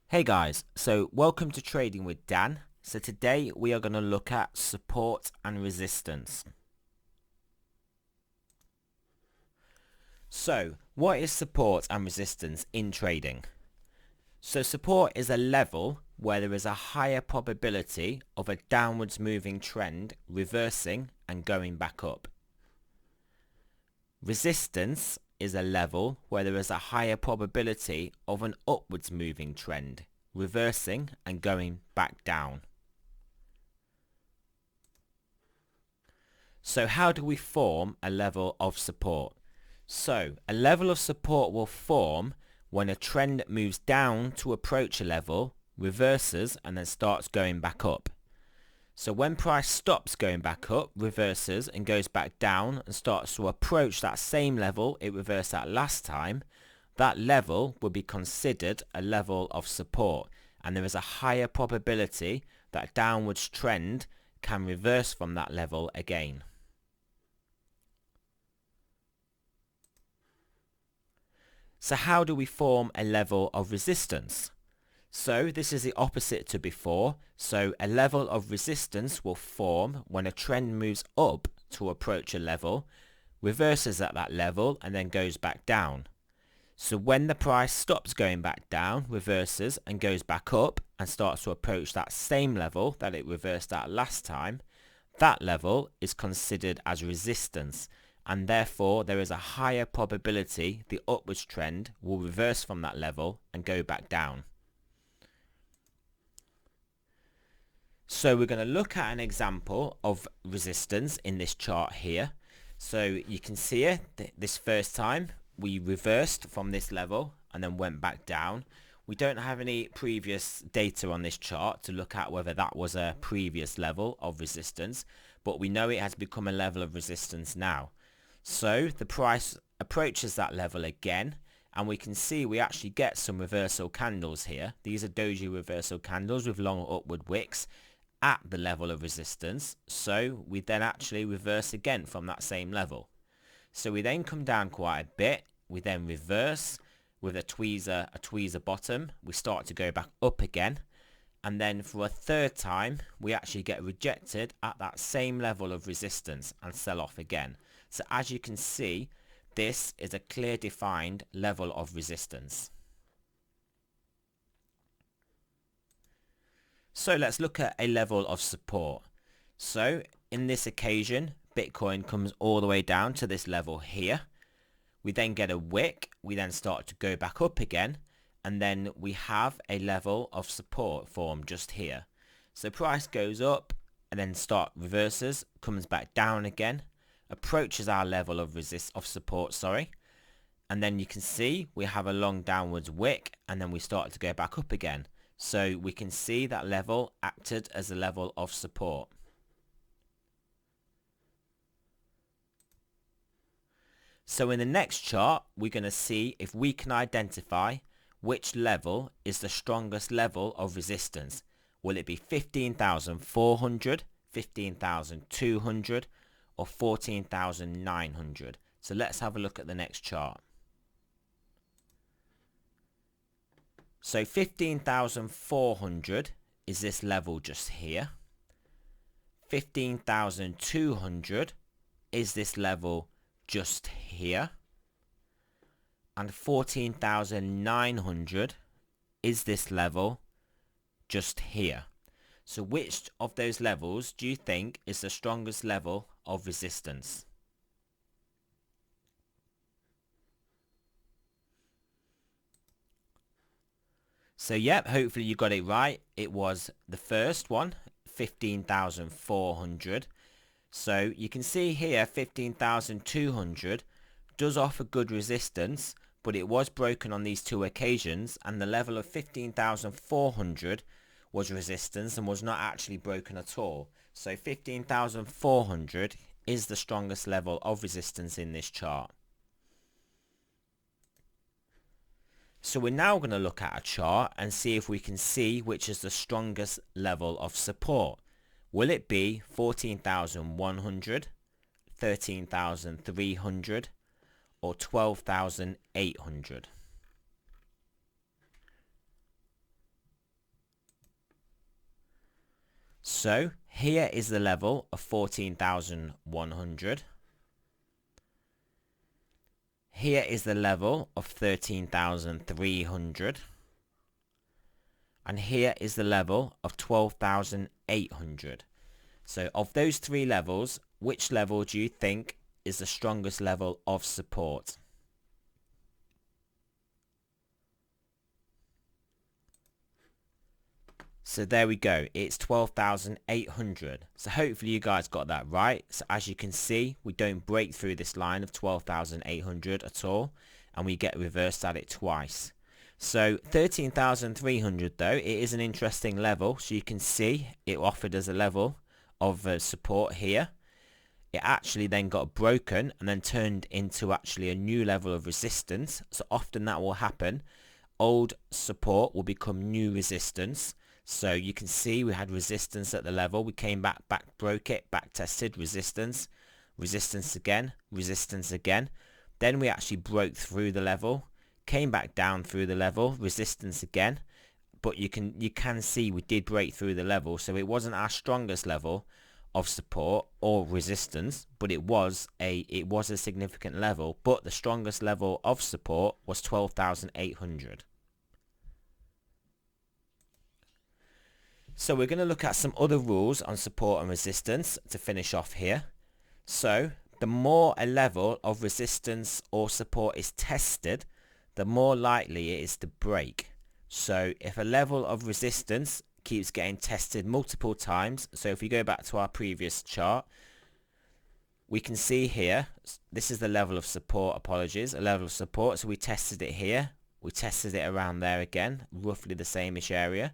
Hey guys, so welcome to Trading with Dan. So today we are going to look at support and resistance. So what is support and resistance in trading? So support is a level where there is a higher probability of a downwards moving trend reversing and going back up. Resistance is a level where there is a higher probability of an upwards moving trend reversing and going back down. So how do we form a level of support? So a level of support will form when a trend moves down to approach a level, reverses and then starts going back up. So when price stops going back up, reverses and goes back down and starts to approach that same level it reversed at last time, that level will be considered a level of support, and there is a higher probability that downwards trend can reverse from that level again. So how do we form a level of resistance? So this is the opposite to before. So a level of resistance will form when a trend moves up to approach a level, reverses at that level and then goes back down. So when the price stops going back down, reverses and goes back up and starts to approach that same level that it reversed at last time, that level is considered as resistance, and therefore there is a higher probability the upwards trend will reverse from that level and go back down. So we're going to look at an example of resistance in this chart here. So you can see it, this first time we reversed from this level and then went back down. We don't have any previous data on this chart to look at whether that was a previous level of resistance, but we know it has become a level of resistance now. So the price approaches that level again, and we can see we actually get some reversal candles here. These are doji reversal candles with long upward wicks at the level of resistance. So we then actually reverse again from that same level. So we then come down quite a bit. We then reverse with a tweezer bottom. We start to go back up again. And then for a third time, we actually get rejected at that same level of resistance and sell off again. So as you can see, this is a clear defined level of resistance. So let's look at a level of support. So in this occasion, Bitcoin comes all the way down to this level here. We then get a wick. We then start to go back up again. And then we have a level of support formed just here. So price goes up and then reverses, comes back down again, approaches our level of support, and then you can see we have a long downwards wick and then we start to go back up again. So we can see that level acted as a level of support. So in the next chart, we're going to see if we can identify which level is the strongest level of resistance. Will it be 15,400, 15,200 or 14,900? So let's have a look at the next chart. So 15,400 is this level just here. 15,200 is this level just here. And 14,900 is this level just here. So which of those levels do you think is the strongest level of resistance? So yep, hopefully you got it right. It was the first one, 15,400. So you can see here 15,200 does offer good resistance, but it was broken on these two occasions, and the level of 15,400 was resistance and was not actually broken at all. So 15,400 is the strongest level of resistance in this chart. So we're now going to look at a chart and see if we can see which is the strongest level of support. Will it be 14,100, 13,300 or 12,800? So here is the level of 14,100. Here is the level of 13,300. And here is the level of 12,800. So of those three levels, which level do you think is the strongest level of support? So there we go, it's 12,800. So hopefully you guys got that right. So as you can see, we don't break through this line of 12,800 at all, and we get reversed at it twice. So 13,300 though, it is an interesting level. So you can see it offered as a level of support here. It actually then got broken and then turned into actually a new level of resistance. So often that will happen. Old support will become new resistance. So you can see we had resistance at the level. We came back, broke it, back tested, resistance, resistance again, resistance again. Then we actually broke through the level, came back down through the level, resistance again. But you can see we did break through the level. So it wasn't our strongest level of support or resistance, but it was a significant level. But the strongest level of support was 12,800. So we're going to look at some other rules on support and resistance to finish off here. So the more a level of resistance or support is tested, the more likely it is to break. So if a level of resistance keeps getting tested multiple times, so if we go back to our previous chart, we can see here, this is the level of support, a level of support. So we tested it here, we tested it around there again, roughly the same-ish area.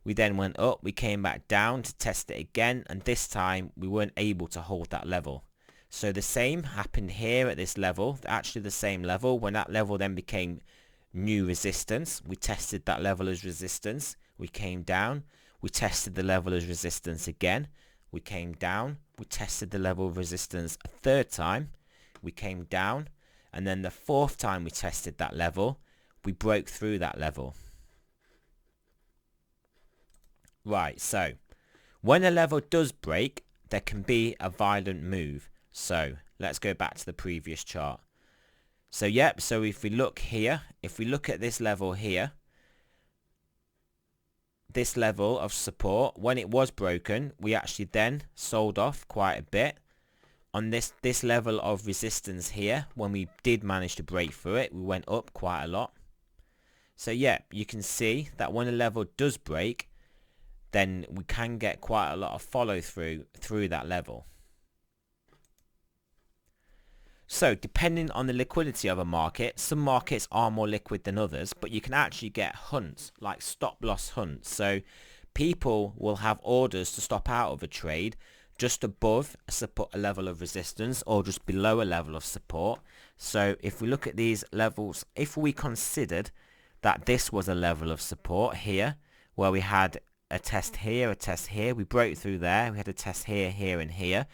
We then went up, we came back down to test it again, and this time we weren't able to hold that level. So the same happened here at this level, actually the same level. When that level then became new resistance, we tested that level as resistance, we came down, we tested the level as resistance again, we came down, we tested the level of resistance a third time, we came down, and then the fourth time we tested that level, we broke through that level. Right, so when a level does break, there can be a violent move. So let's go back to the previous chart. So yep, so if we look here, if we look at this level here, this level of support, when it was broken, we actually then sold off quite a bit. On this level of resistance here, when we did manage to break through it, we went up quite a lot. So yeah, you can see that when a level does break, then we can get quite a lot of follow through that level. So depending on the liquidity of a market, some markets are more liquid than others, but you can actually get hunts, like stop loss hunts. So people will have orders to stop out of a trade just above a level of resistance or just below a level of support. So if we look at these levels, if we considered that this was a level of support here, where we had a test here, we broke through there, we had a test here, here and here,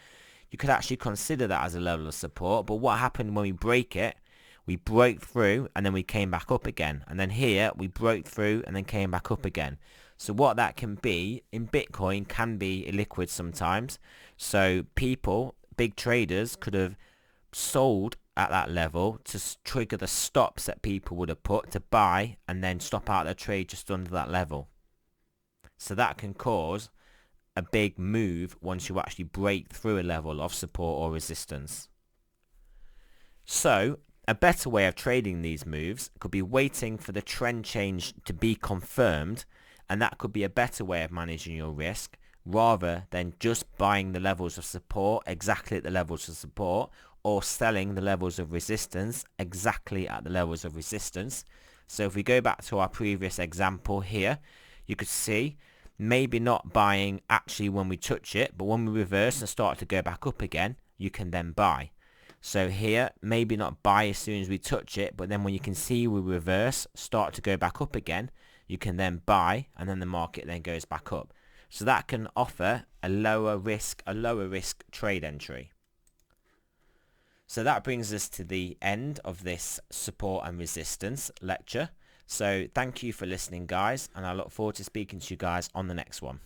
you could actually consider that as a level of support. But what happened when we break it, we broke through and then we came back up again, and then here we broke through and then came back up again. So what that can be in Bitcoin can be illiquid sometimes. So people, big traders, could have sold at that level to trigger the stops that people would have put to buy and then stop out their trade just under that level. So that can cause a big move once you actually break through a level of support or resistance. So a better way of trading these moves could be waiting for the trend change to be confirmed, and that could be a better way of managing your risk rather than just buying the levels of support exactly at the levels of support or selling the levels of resistance exactly at the levels of resistance. So if we go back to our previous example here, you could see maybe not buying actually when we touch it, but when we reverse and start to go back up again, you can then buy. So here, maybe not buy as soon as we touch it, but then when you can see we reverse, start to go back up again, you can then buy, and then the market then goes back up. So that can offer a lower risk trade entry. So that brings us to the end of this support and resistance lecture. So thank you for listening, guys, and I look forward to speaking to you guys on the next one.